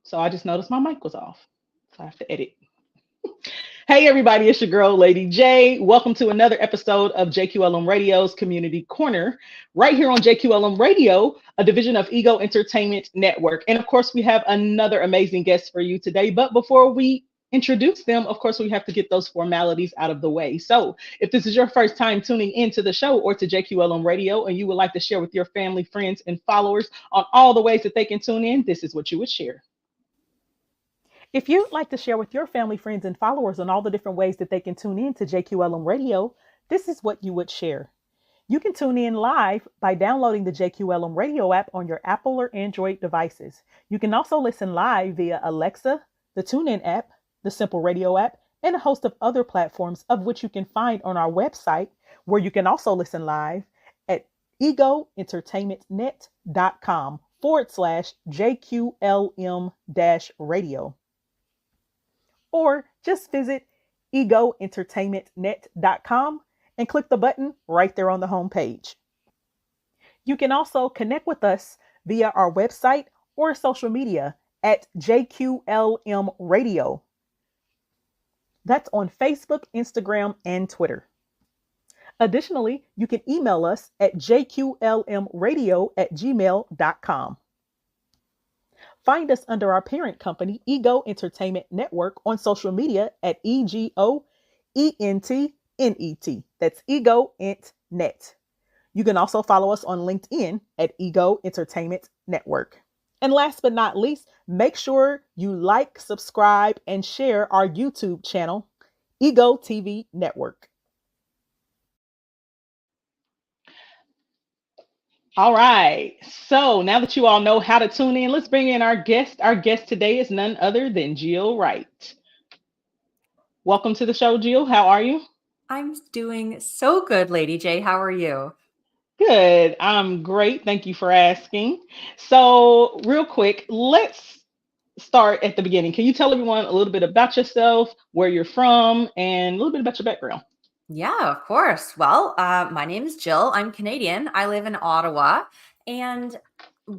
So I just noticed my mic was off. So I have to edit. Hey everybody, it's your girl Lady J. Welcome to another episode of Jqlm Radio's Community Corner, right here on Jqlm Radio, a division of Ego Entertainment Network. And of course, we have another amazing guest for you today. But before we introduce them, of course, we have to get those formalities out of the way. So if this is your first time tuning into the show or to Jqlm Radio and you would like to share with your family, friends, and followers on all the ways that they can tune in, this is what you would share. If you'd like to share with your family, friends, and followers on all the different ways that they can tune in to Jqlm Radio, this is what you would share. You can tune in live by downloading the Jqlm Radio app on your Apple or Android devices. You can also listen live via Alexa, the TuneIn app, the Simple Radio app, and a host of other platforms of which you can find on our website, where you can also listen live at egoentertainmentnet.com/JQLM-radio. Or just visit egoentertainmentnet.com and click the button right there on the home page. You can also connect with us via our website or social media at JQLM Radio. That's on Facebook, Instagram, and Twitter. Additionally, you can email us at jqlmradio@gmail.com. Find us under our parent company, Ego Entertainment Network, on social media at EGOENTNET. That's Ego Ent Net. You can also follow us on LinkedIn at Ego Entertainment Network. And last but not least, make sure you like, subscribe, and share our YouTube channel, Ego TV Network. All right. So now that you all know how to tune in, let's bring in our guest. Our guest today is none other than Jill Wright. Welcome to the show, Jill. How are you? I'm doing so good, Lady J. How are you? Good. I'm great. Thank you for asking. So, real quick, let's start at the beginning. Can you tell everyone a little bit about yourself, where you're from, and a little bit about your background? Yeah, of course. Well, my name is Jill. I'm Canadian. I live in Ottawa. And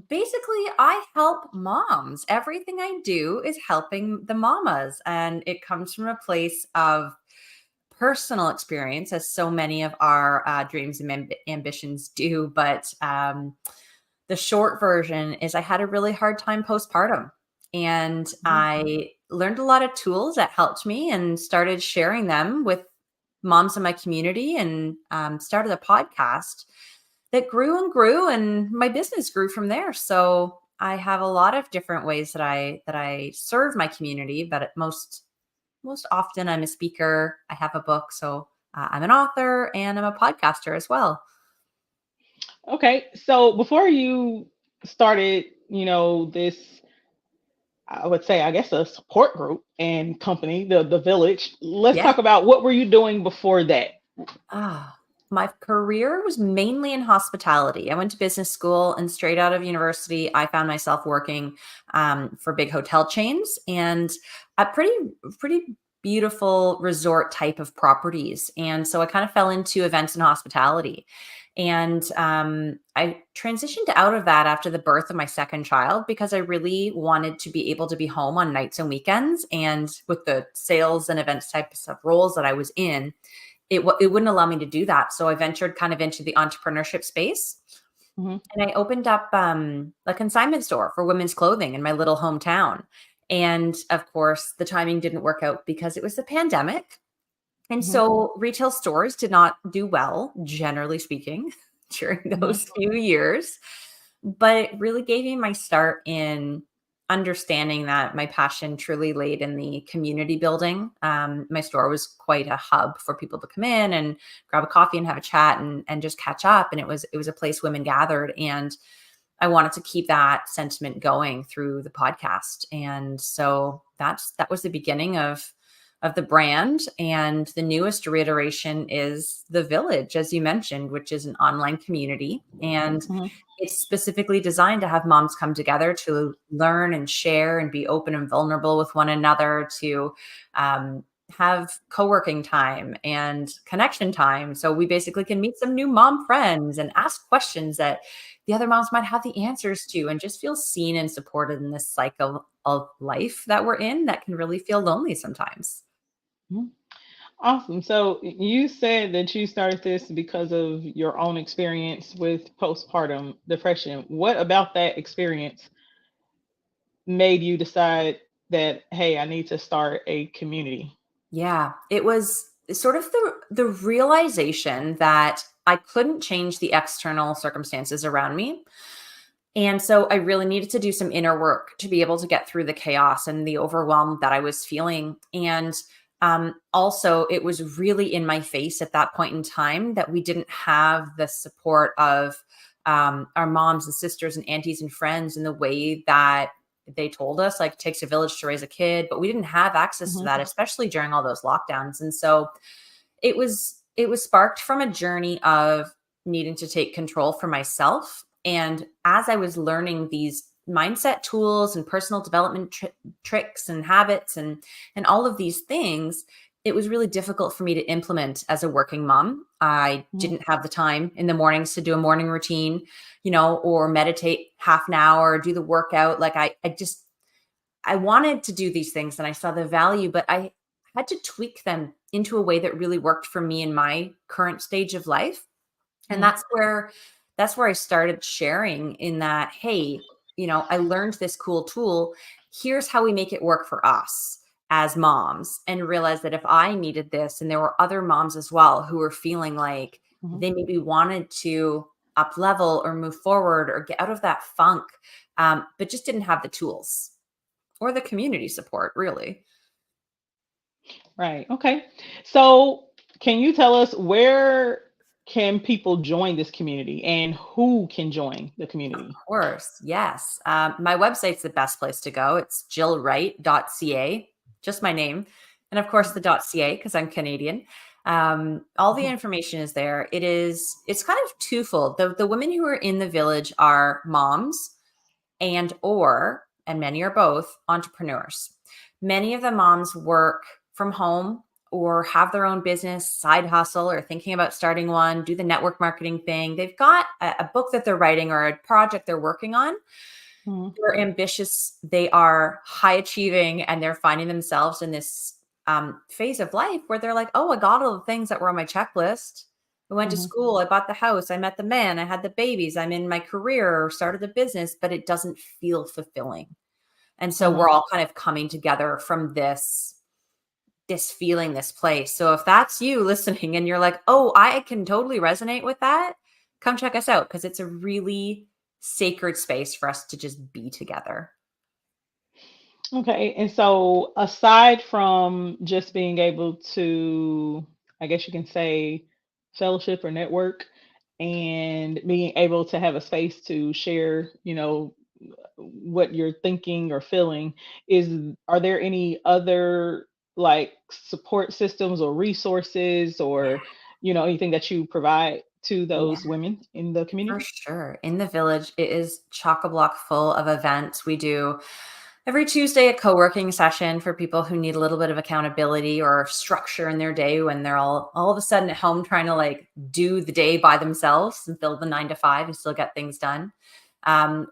basically, I help moms. Everything I do is helping the mamas. And it comes from a place of personal experience, as so many of our dreams and ambitions do. But the short version is I had a really hard time postpartum. And I learned a lot of tools that helped me and started sharing them with moms in my community, and started a podcast that grew and grew, and my business grew from there. So I have a lot of different ways that I serve my community, but most often I'm a speaker. I have a book, so I'm an author, and I'm a podcaster as well. Okay, so before you started, this, I would say, I guess, a support group and company, the Village. Let's talk about what were you doing before that? My career was mainly in hospitality. I went to business school, and straight out of university, I found myself working for big hotel chains, and pretty beautiful resort type of properties. And so I kind of fell into events and hospitality. And I transitioned out of that after the birth of my second child because I really wanted to be able to be home on nights and weekends. And with the sales and events types of roles that I was in, it wouldn't allow me to do that. So I ventured kind of into the entrepreneurship space. Mhm. And I opened up a consignment store for women's clothing in my little hometown. And of course, the timing didn't work out because it was the pandemic. And Mhm. so retail stores did not do well, generally speaking, during Mhm. those few years. But it really gave me my start in understanding that my passion truly laid in the community building. My store was quite a hub for people to come in and grab a coffee and have a chat and just catch up. And it was a place women gathered. And I wanted to keep that sentiment going through the podcast. And so that was the beginning of the brand. And the newest reiteration is the Village, as you mentioned, which is an online community. And Mhm. it's specifically designed to have moms come together to learn and share and be open and vulnerable with one another, to um, have co-working time and connection time. So we basically can meet some new mom friends and ask questions that the other moms might have the answers to, and just feel seen and supported in this cycle of life that we're in that can really feel lonely sometimes. Mhm. Awesome. So you said that you started this because of your own experience with postpartum depression. What about that experience made you decide that, hey, I need to start a community? Yeah, it was sort of the realization that I couldn't change the external circumstances around me. And so I really needed to do some inner work to be able to get through the chaos and the overwhelm that I was feeling. And also, it was really in my face at that point in time that we didn't have the support of our moms and sisters and aunties and friends in the way that they told us, like, it takes a village to raise a kid, but we didn't have access to Mhm. that, especially during all those lockdowns. And so it was sparked from a journey of needing to take control for myself. And as I was learning these mindset tools and personal development tricks and habits and all of these things, it was really difficult for me to implement as a working mom. I Mhm. didn't have the time in the mornings to do a morning routine, or meditate half an hour, do the workout. Like I wanted to do these things and I saw the value, but I had to tweak them into a way that really worked for me in my current stage of life. And Mhm. that's where I started sharing in that, hey, I learned this cool tool. Here's how we make it work for us as moms, and realized that if I needed this and there were other moms as well who were feeling like Mhm. they maybe wanted to up level or move forward or get out of that funk, but just didn't have the tools or the community support, really. Right. Okay. So, can you tell us where can people join this community and who can join the Of community? course, yes. My website's the best place to go. It's jillwright.ca, just my name. And of course, the .ca because I'm Canadian. All the Mhm. information is there. It's kind of twofold. The women who are in the village are moms and many are both entrepreneurs. Many of the moms work from home or have their own business, side hustle, or thinking about starting one, do the network marketing thing. They've got a book that they're writing or a project they're working on. Mhm. They're ambitious, they are high achieving, and they're finding themselves in this phase of life where they're like, oh, I got all the things that were on my checklist. I went to Mhm. school, I bought the house, I met the man, I had the babies, I'm in my career, started the business, but it doesn't feel fulfilling. And so Mhm. we're all kind of coming together from this feeling, this place. So if that's you listening and you're like, "Oh, I can totally resonate with that," come check us out because it's a really sacred space for us to just be together. Okay. And so, aside from just being able to, I guess you can say, fellowship or network, and being able to have a space to share, what you're thinking or feeling, are there any other like support systems or resources, or anything that you provide to Yeah, those women in the for community? sure. In the village, it is chock a block full of events. We do Every Tuesday, a co-working session for people who need a little bit of accountability or structure in their day when they're all of a sudden at home trying to like do the day by themselves and fill the 9 to 5 and still get things done.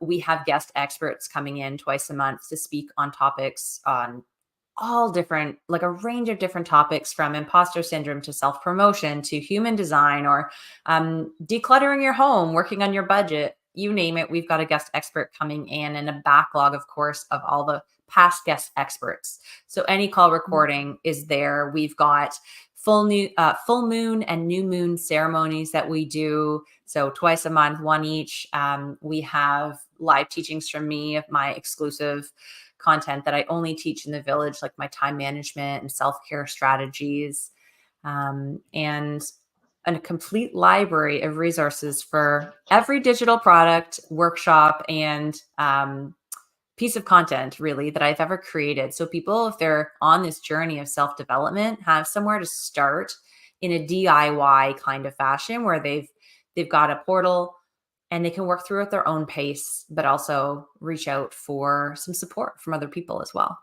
We have guest experts coming in twice a month to speak on topics on all different, like a range of different topics, from imposter syndrome to self-promotion to human design, or decluttering your home, working on your budget, you name it. We've got a guest expert coming in, and a backlog, of course, of all the past guest experts. So any call recording is there. We've got full moon and new moon ceremonies that we do. So twice a month, one each. We have live teachings from me of my exclusive content that I only teach in the village, like my time management and self-care strategies, and a complete library of resources for every digital product, workshop, and piece of content really that I've ever created. So people, if they're on this journey of self-development, have somewhere to start in a DIY kind of fashion where they've got a portal and they can work through at their own pace, but also reach out for some support from other people as well.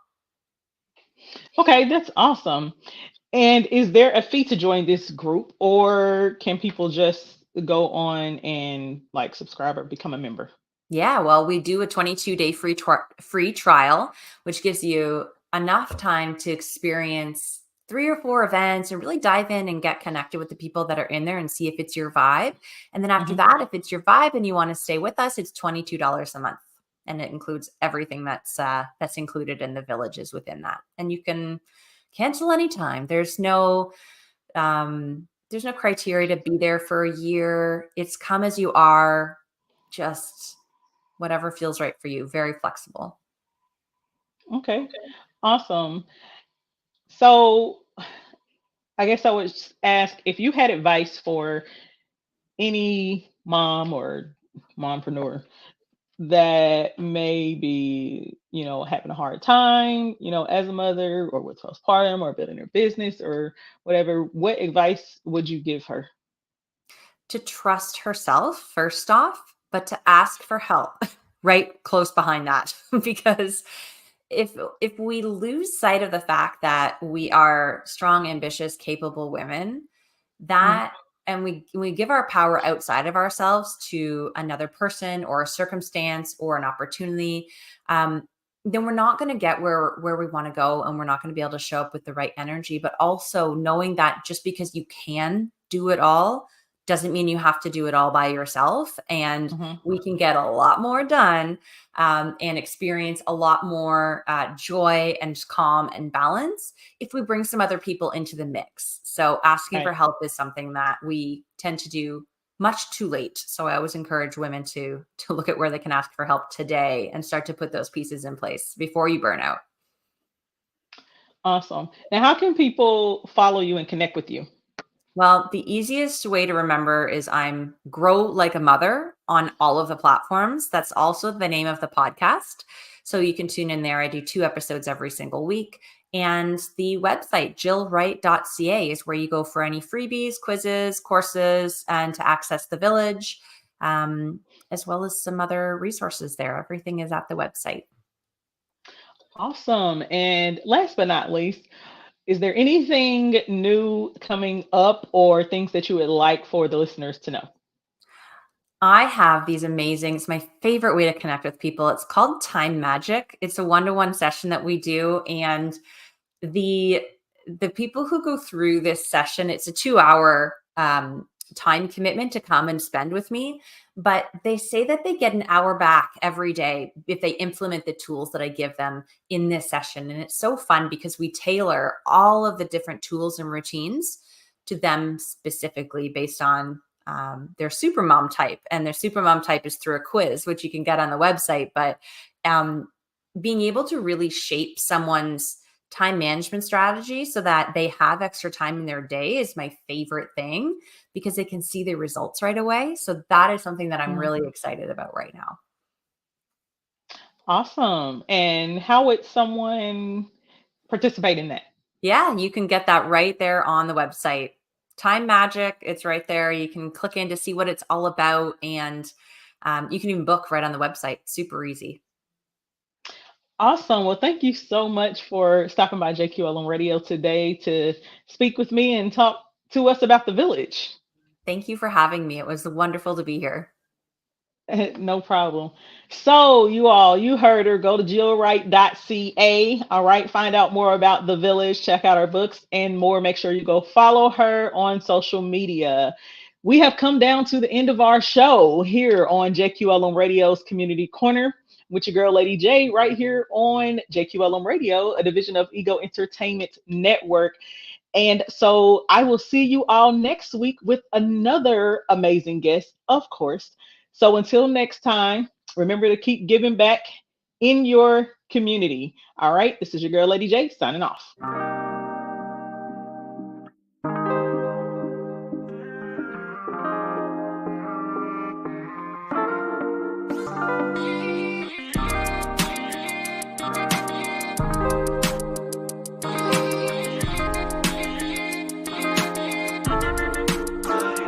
Okay, that's awesome. And is there a fee to join this group, or can people just go on and like subscribe or become a member? Yeah, well, we do a 22-day free trial, which gives you enough time to experience 3 or 4 events and really dive in and get connected with the people that are in there and see if it's your vibe. And then after Mhm. that, if it's your vibe and you want to stay with us, it's $22 a month, and it includes everything that's included in the villages within that. And you can cancel anytime. There's no criteria to be there for a year. It's come as you are, just whatever feels right for you. Very flexible. Okay, awesome. So I guess I would ask if you had advice for any mom or mompreneur that may be, having a hard time, as a mother or with postpartum or building her business or whatever, what advice would you give her? To trust herself first off, but to ask for help right close behind that. Because if we lose sight of the fact that we are strong, ambitious, capable women, Mhm. that and we give our power outside of ourselves to another person or a circumstance or an opportunity, um, then we're not going to get where we want to go, and we're not going to be able to show up with the right energy. But also knowing that just because you can do it all doesn't mean you have to do it all by yourself, and Mhm. we can get a lot more done, and experience a lot more joy and calm and balance if we bring some other people into the mix. So asking for Right. help is something that we tend to do much too late. So I always encourage women to look at where they can ask for help today and start to put those pieces in place before you burn out. Awesome. Now, how can people follow you and connect with you? Well, the easiest way to remember is I'm Grow Like a Mother on all of the platforms. That's also the name of the podcast. So you can tune in there. I do 2 episodes every single week. And the website, jillwright.ca, is where you go for any freebies, quizzes, courses, and to access the village, um, as well as some other resources there. Everything is at the website. Awesome. And last but not least, is there anything new coming up or things that you would like for the listeners to know? I have these amazing, it's my favorite way to connect with people. It's called Time Magic. It's a one-to-one session that we do. And the the people who go through this session, it's a 2 hour time commitment to come and spend with me, but they say that they get an hour back every day if they implement the tools that I give them in this session. And it's so fun because we tailor all of the different tools and routines to them specifically based on their supermom type, and their supermom type is through a quiz which you can get on the website. But um, being able to really shape someone's time management strategy so that they have extra time in their day is my favorite thing, because they can see the results right away. So that is something that I'm Mhm. really excited about right now. Awesome. And how would someone participate in that? Yeah, you can get that right there on the website. Time Magic, it's right there. You can click in to see what it's all about, and you can even book right on the website. Super easy. Awesome. Well, thank you so much for stopping by JQLM Radio today to speak with me and talk to us about the village. Thank you for having me. It was wonderful to be here. No problem. So, you heard her. Go to jillwright.ca. All right. Find out more about the village. Check out her books and more. Make sure you go follow her on social media. We have come down to the end of our show here on JQLM Radio's Community Corner with your girl, Lady J, right here on JQLM Radio, a division of Ego Entertainment Network. And so I will see you all next week with another amazing guest, of course. So until next time, remember to keep giving back in your community. All right, this is your girl, Lady J, signing off.